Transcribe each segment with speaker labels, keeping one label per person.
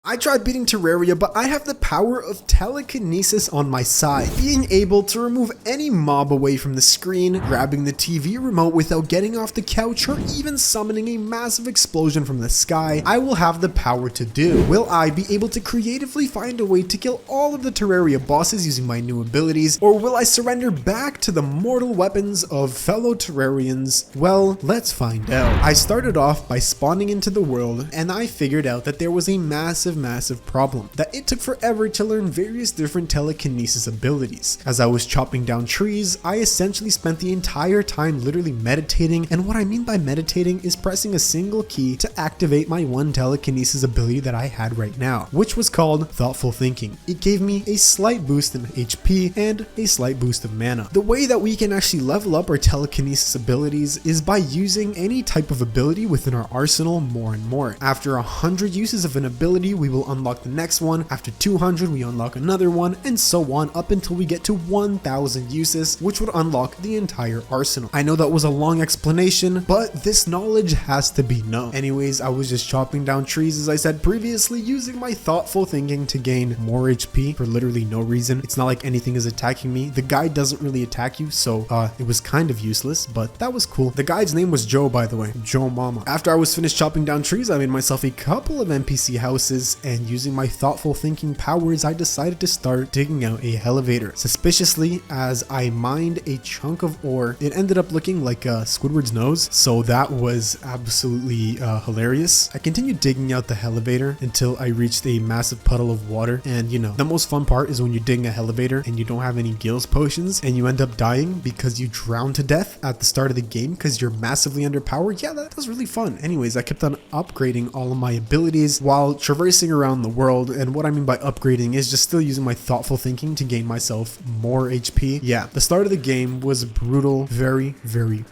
Speaker 1: I tried beating Terraria, but I have the power of telekinesis on my side. Being able to remove any mob away from the screen, grabbing the TV remote without getting off the couch, or even summoning a massive explosion from the sky, I will have the power to do. Will I be able to creatively find a way to kill all of the Terraria bosses using my new abilities, or will I surrender back to the mortal weapons of fellow Terrarians? Well, let's find out. I started off by spawning into the world, and I figured out that there was a massive problem, that it took forever to learn various different telekinesis abilities. As I was chopping down trees, I essentially spent the entire time literally meditating, and what I mean by meditating is pressing a single key to activate my one telekinesis ability that I had right now, which was called thoughtful thinking. It gave me a slight boost in HP and a slight boost of mana. The way that we can actually level up our telekinesis abilities is by using any type of ability within our arsenal more and more. After 100 uses of an ability, we will unlock the next one. After 200, we unlock another one, and so on up until we get to 1000 uses, which would unlock the entire arsenal. I know that was a long explanation, but this knowledge has to be known. Anyways, I was just chopping down trees, as I said previously, using my thoughtful thinking to gain more HP for literally no reason. It's not like anything is attacking me. The guide doesn't really attack you, so it was kind of useless, but that was cool. The guide's name was Joe, by the way. Joe Mama. After I was finished chopping down trees, I made myself a couple of NPC houses, and using my thoughtful thinking powers, I decided to start digging out a elevator. Suspiciously, as I mined a chunk of ore, it ended up looking like Squidward's nose, so that was absolutely hilarious. I continued digging out the elevator until I reached a massive puddle of water, and you know, the most fun part is when you're digging a elevator and you don't have any gills potions and you end up dying because you drown to death at the start of the game because you're massively underpowered. Yeah, that was really fun. Anyways, I kept on upgrading all of my abilities while traversing around the world, and what I mean by upgrading is just still using my thoughtful thinking to gain myself more HP. Yeah, the start of the game was brutal, very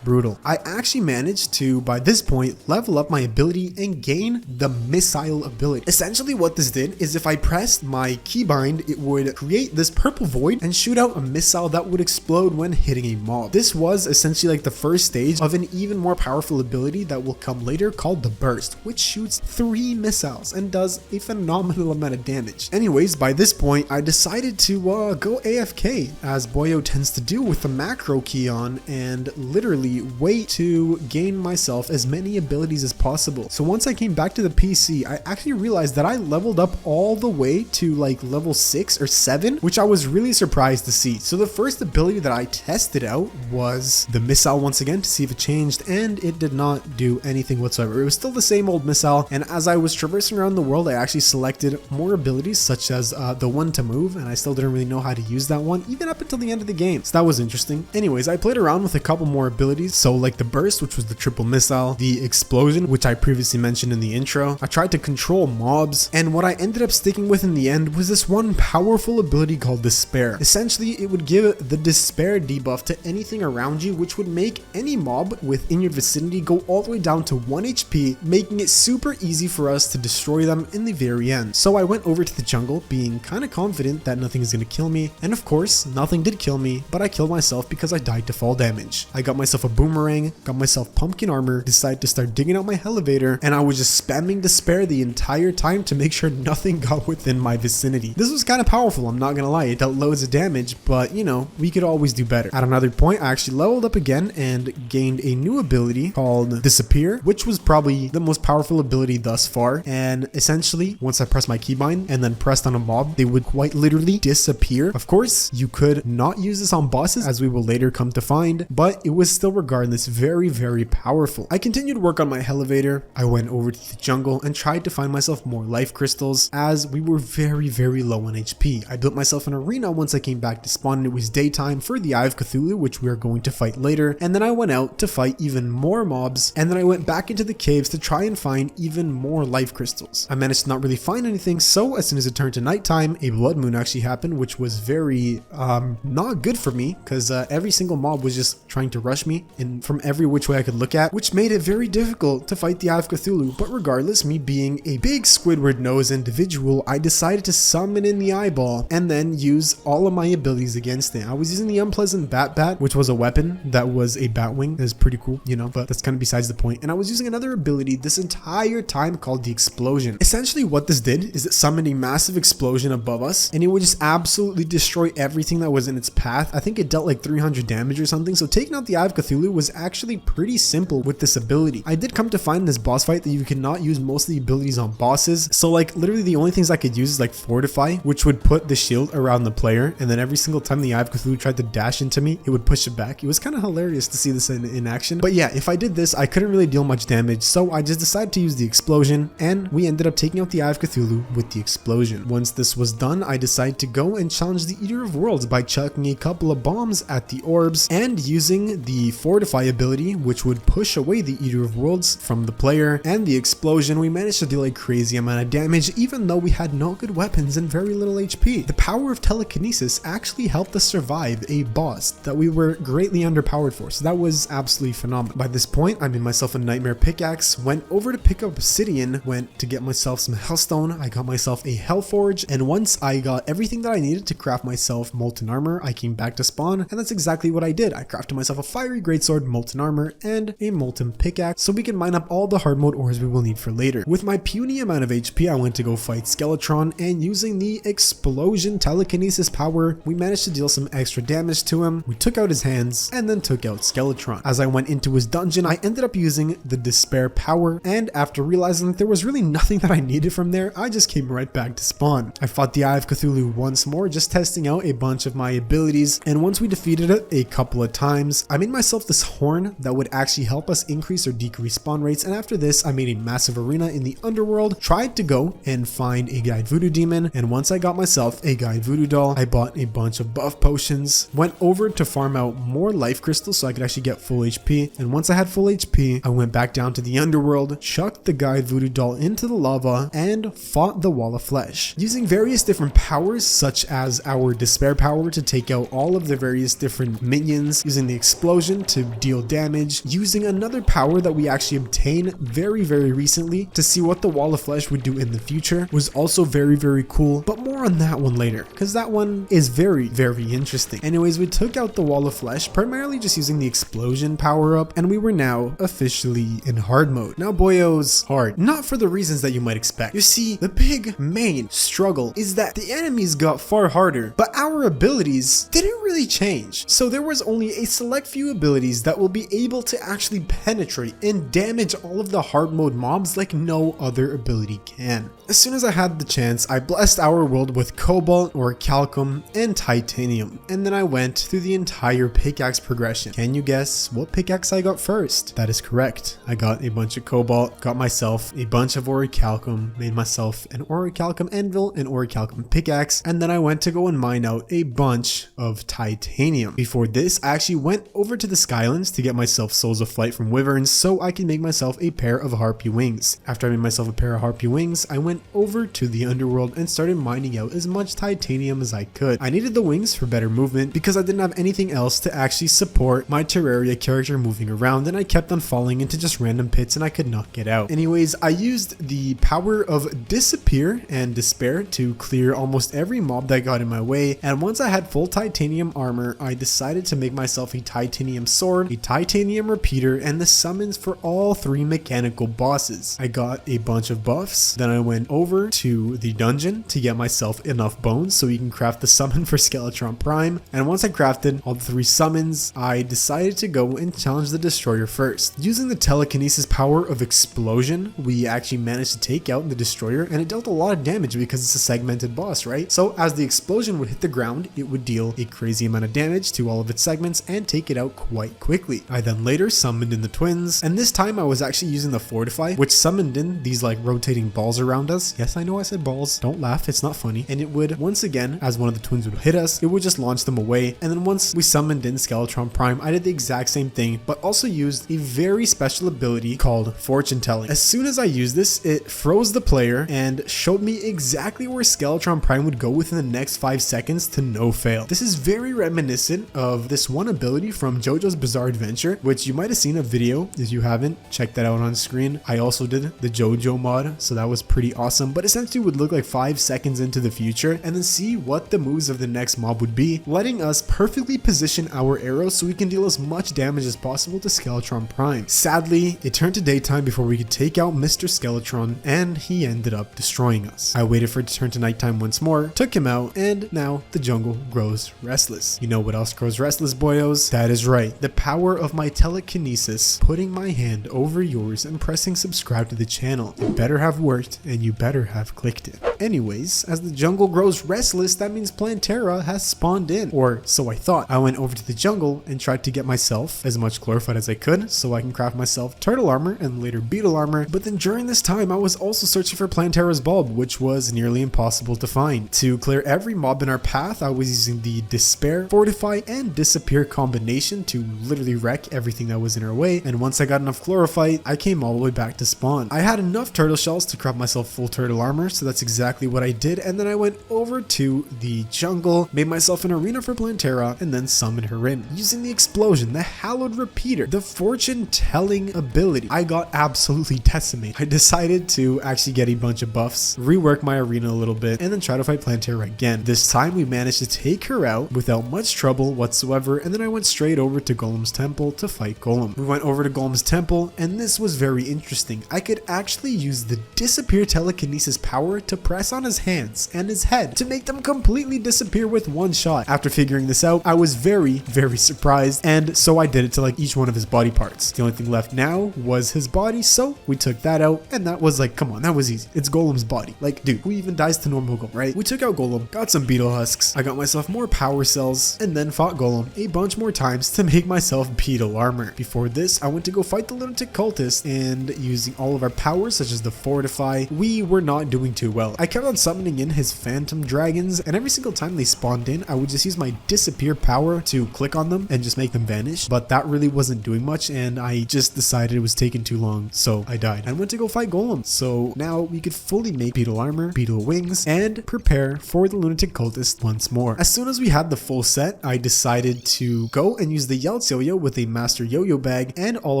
Speaker 1: brutal. I actually managed to, by this point, level up my ability and gain the missile ability. Essentially what this did is if I pressed my keybind, it would create this purple void and shoot out a missile that would explode when hitting a mob. This was essentially like the first stage of an even more powerful ability that will come later called the burst, which shoots 3 missiles and does a phenomenal amount of damage. Anyways, by this point, I decided to go AFK, as Boio tends to do, with the macro key on, and literally wait to gain myself as many abilities as possible. So once I came back to the PC, I actually realized that I leveled up all the way to like level 6 or 7, which I was really surprised to see. So the first ability that I tested out was the missile once again to see if it changed, and it did not do anything whatsoever. It was still the same old missile, and as I was traversing around the world, I actually selected more abilities such as the one to move, and I still didn't really know how to use that one even up until the end of the game, so that was interesting. Anyways, I played around with a couple more abilities, so like the burst, which was the triple missile, the explosion, which I previously mentioned in the intro. I tried to control mobs, and what I ended up sticking with in the end was this one powerful ability called despair. Essentially, it would give the despair debuff to anything around you, which would make any mob within your vicinity go all the way down to 1 HP, making it super easy for us to destroy them in the very end. So I went over to the jungle being kind of confident that nothing is going to kill me, and of course nothing did kill me, but I killed myself because I died to fall damage. I got myself a boomerang, got myself pumpkin armor, decided to start digging out my elevator, and I was just spamming despair the entire time to make sure nothing got within my vicinity. This was kind of powerful, I'm not gonna lie. It dealt loads of damage, but you know, we could always do better. At another point, I actually leveled up again and gained a new ability called disappear, which was probably the most powerful ability thus far, and essentially once I pressed my keybind and then pressed on a mob, they would quite literally disappear. Of course, you could not use this on bosses, as we will later come to find, but it was still regardless very powerful. I continued to work on my elevator. I went over to the jungle and tried to find myself more life crystals, as we were very low on HP. I built myself an arena once I came back to spawn, and it was daytime for the Eye of Cthulhu, which we are going to fight later, and then I went out to fight even more mobs, and then I went back into the caves to try and find even more life crystals. I managed to not really find anything, so as soon as it turned to nighttime, a blood moon actually happened, which was very not good for me, because every single mob was just trying to rush me in from every which way I could look at, which made it very difficult to fight the Eye of Cthulhu. But regardless, me being a big Squidward nose individual, I decided to summon in the eyeball and then use all of my abilities against it. I was using the unpleasant bat, which was a weapon that was a bat wing. It was pretty cool, you know, but that's kind of besides the point. And I was using another ability this entire time called the explosion. Essentially Essentially what this did is it summoned a massive explosion above us, and it would just absolutely destroy everything that was in its path. I think it dealt like 300 damage or something, so taking out the Eye of Cthulhu was actually pretty simple with this ability. I did come to find in this boss fight that you cannot use most of the abilities on bosses, so like literally the only things I could use is like Fortify, which would put the shield around the player, and then every single time the Eye of Cthulhu tried to dash into me, it would push it back. It was kind of hilarious to see this in action. But yeah, if I did this, I couldn't really deal much damage, so I just decided to use the explosion, and we ended up taking out the Eye of Cthulhu with the explosion. Once this was done, I decided to go and challenge the Eater of Worlds by chucking a couple of bombs at the orbs and using the Fortify ability, which would push away the Eater of Worlds from the player, and the explosion. We managed to deal a crazy amount of damage even though we had no good weapons and very little HP. The power of telekinesis actually helped us survive a boss that we were greatly underpowered for, so that was absolutely phenomenal. By this point, I made myself a nightmare pickaxe, went over to pick up obsidian, went to get myself some hellstone, I got myself a hellforge, and once I got everything that I needed to craft myself molten armor, I came back to spawn, and that's exactly what I did. I crafted myself a fiery greatsword, molten armor, and a molten pickaxe so we can mine up all the hard mode ores we will need for later. With my puny amount of HP, I went to go fight Skeletron, and using the explosion telekinesis power, we managed to deal some extra damage to him. We took out his hands and then took out Skeletron. As I went into his dungeon, I ended up using the despair power, and after realizing that there was really nothing that I needed from there, I just came right back to spawn. I fought the Eye of Cthulhu once more, just testing out a bunch of my abilities, and once we defeated it a couple of times, I made myself this horn that would actually help us increase or decrease spawn rates, and after this, I made a massive arena in the underworld, tried to go and find a guide voodoo demon, and once I got myself a guide voodoo doll, I bought a bunch of buff potions, went over to farm out more life crystals so I could actually get full HP, and once I had full HP, I went back down to the underworld, chucked the guide voodoo doll into the lava, and fought the wall of flesh. Using various different powers, such as our despair power to take out all of the various different minions, using the explosion to deal damage, using another power that we actually obtained very recently to see what the wall of flesh would do in the future, was also very cool, but more on that one later, because that one is very interesting. Anyways, we took out the wall of flesh, primarily just using the explosion power up, and we were now officially in hard mode. Now Boio's hard, not for the reasons that you might expect. You see, the big main struggle is that the enemies got far harder, but our abilities didn't really change. So there was only a select few abilities that will be able to actually penetrate and damage all of the hard mode mobs like no other ability can. As soon as I had the chance, I blessed our world with cobalt, orichalcum, and titanium, and then I went through the entire pickaxe progression. Can you guess what pickaxe I got first? That is correct. I got a bunch of cobalt, got myself a bunch of orichalcum, made myself an orichalcum anvil, an orichalcum pickaxe, and then I went to go and mine out a bunch of titanium. Before this, I actually went over to the Skylands to get myself souls of flight from wyverns so I can make myself a pair of harpy wings. After I made myself a pair of harpy wings, I went over to the underworld and started mining out as much titanium as I could. I needed the wings for better movement because I didn't have anything else to actually support my Terraria character moving around, and I kept on falling into just random pits and I could not get out. Anyways, I used the power of disappear and despair to clear almost every mob that got in my way, and once I had full titanium armor, I decided to make myself a titanium sword, a titanium repeater, and the summons for all three mechanical bosses. I got a bunch of buffs, then I went over to the dungeon to get myself enough bones so we can craft the summon for Skeletron Prime, and once I crafted all the three summons, I decided to go and challenge the destroyer first. Using the telekinesis power of explosion, we actually managed to take out the destroyer, and it dealt a lot of damage because it's a segmented boss, right? So as the explosion would hit the ground, it would deal a crazy amount of damage to all of its segments and take it out quite quickly. I then later summoned in the twins, and this time I was actually using the Fortify, which summoned in these like rotating balls around us. Yes, I know I said balls. Don't laugh, it's not funny. And it would, once again, as one of the twins would hit us, it would just launch them away. And then once we summoned in Skeletron Prime, I did the exact same thing, but also used a very special ability called Fortune Telling. As soon as I used this, it froze the player and showed me exactly where Skeletron Prime would go within the next 5 seconds to no fail. This is very reminiscent of this one ability from JoJo's Bizarre Adventure, which you might have seen a video. If you haven't, check that out on screen. I also did the JoJo mod, so that was pretty awesome, but essentially would look like 5 seconds into the the future and then see what the moves of the next mob would be, letting us perfectly position our arrows so we can deal as much damage as possible to Skeletron Prime. Sadly, it turned to daytime before we could take out Mr. Skeletron, and he ended up destroying us. I waited for it to turn to nighttime once more, took him out, and now the jungle grows restless. You know what else grows restless, boyos? That is right, the power of my telekinesis, putting my hand over yours and pressing subscribe to the channel. It better have worked, and you better have clicked it. Anyways, as the jungle grows restless, that means Plantera has spawned in, or so I thought. I went over to the jungle and tried to get myself as much glorified as I could so I can craft myself turtle armor and later beetle armor, but then during this time I was also searching for Plantera's bulb, which was nearly impossible to find. To clear every mob in our path, I was using the Despair, Fortify, and Disappear combination to literally wreck everything that was in our way, and once I got enough chlorophyte, I came all the way back to spawn. I had enough turtle shells to craft myself full turtle armor, so that's exactly what I did, and then I went over to the jungle, made myself an arena for Plantera, and then summoned her in. Using the explosion, the hallowed repeater, the fortune telling ability, I got absolutely decimated. I decided to actually get a bunch of buffs, rework my arena a little bit, and then try to fight Plantera again. This time we managed to take her out without much trouble whatsoever, and then I went straight over to Golem's temple to fight Golem. We went over to Golem's temple, and this was very interesting. I could actually use the Disappear telekinesis power to press on his hands and his head to make them completely disappear with one shot. After figuring this out, I was very surprised, and so I did it to like each one of his body parts. The only thing left now was his body, so we took that out, and that was like, come on, that was easy. It's Golem's body. Like, dude, who even dies to normal Golem, right? We took out Golem, got some beetle husks, I got myself more power cells, and then fought Golem a bunch more times to make myself beetle armor. Before this, I went to go fight the lunatic cultist, and using all of our powers such as the Fortify, we were not doing too well. I kept on summoning in his phantom dragons, and every single time they spawned in, I would just use my Disappear power to click on them and just make them vanish, but that really wasn't doing much, and I just decided it was taking too long, so I died. I went to go fight Golem, so now we could fully make beetle armor, beetle wings, and prepare for the lunatic cultist once more. As soon as we had the full set, I decided to go and use the Yelts yo-yo with a master yo-yo bag and all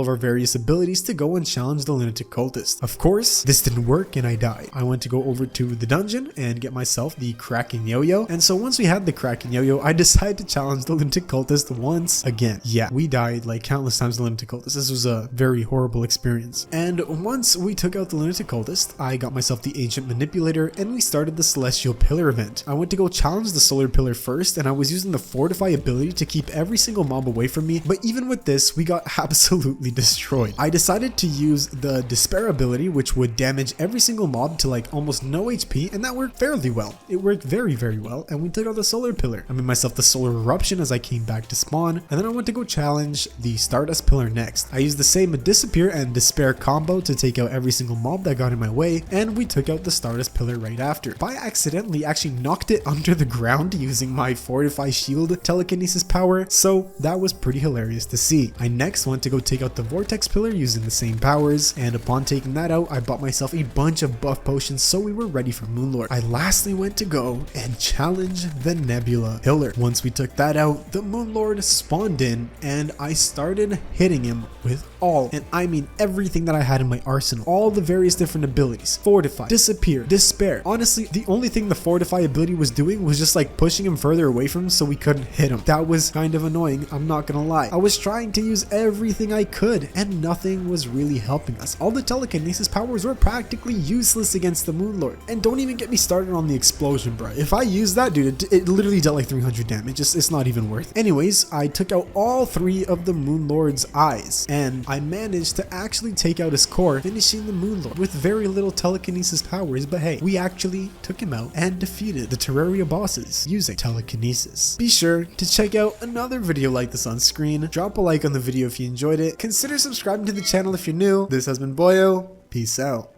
Speaker 1: of our various abilities to go and challenge the lunatic cultist. Of course, this didn't work and I died. I went to go over to the dungeon and get myself the Kraken yo-yo, and so once we had the Kraken yo-yo, I decided to challenge the lunatic cultist once again. Yeah, we died like countless times the lunatic cultist. This was a very horrible experience. And once we took out the lunatic cultist, I got myself the ancient manipulator and we started the celestial pillar event. I went to go challenge the solar pillar first, and I was using the fortify ability to keep every single mob away from me, but even with this, we got absolutely destroyed. I decided to use the despair ability, which would damage every single mob to like almost no HP, and that worked fairly well. It worked very well, and we took out the solar pillar. I made myself the solar eruption as I came back to spawn, and then I went to go challenge the stardust pillar next. I used the same disappear and despair combo to take out every single mob that got in my way, and we took out the stardust pillar right after. I accidentally actually knocked it under the ground using my fortify shield telekinesis power, so that was pretty hilarious to see. I next went to go take out the vortex pillar using the same powers, and upon taking that out, I bought myself a bunch of buff potions so we were ready for Moonlord. I lastly went to go and challenge the nebula pillar. Once we took that out, the Moonlord spawned in, and I started hitting him with all, and I mean everything that I had in my arsenal. All the various different abilities. Fortify, disappear, despair. Honestly, the only thing the fortify ability was doing was just like pushing him further away from him so we couldn't hit him. That was kind of annoying, I'm not gonna lie. I was trying to use everything I could, and nothing was really helping us. All the telekinesis powers were practically useless against the Moonlord. And don't even get me started on the explosion, bro. If I use that, dude, it literally dealt like 300 damage. It's not even worth it. Anyways, I took out all 3 of the Moonlord's eyes, and I managed to actually take out his core, finishing the Moonlord with very little telekinesis powers, but hey, we actually took him out and defeated the Terraria bosses using telekinesis. Be sure to check out another video like this on screen. Drop a like on the video if you enjoyed it. Consider subscribing to the channel if you're new. This has been Boio. Peace out.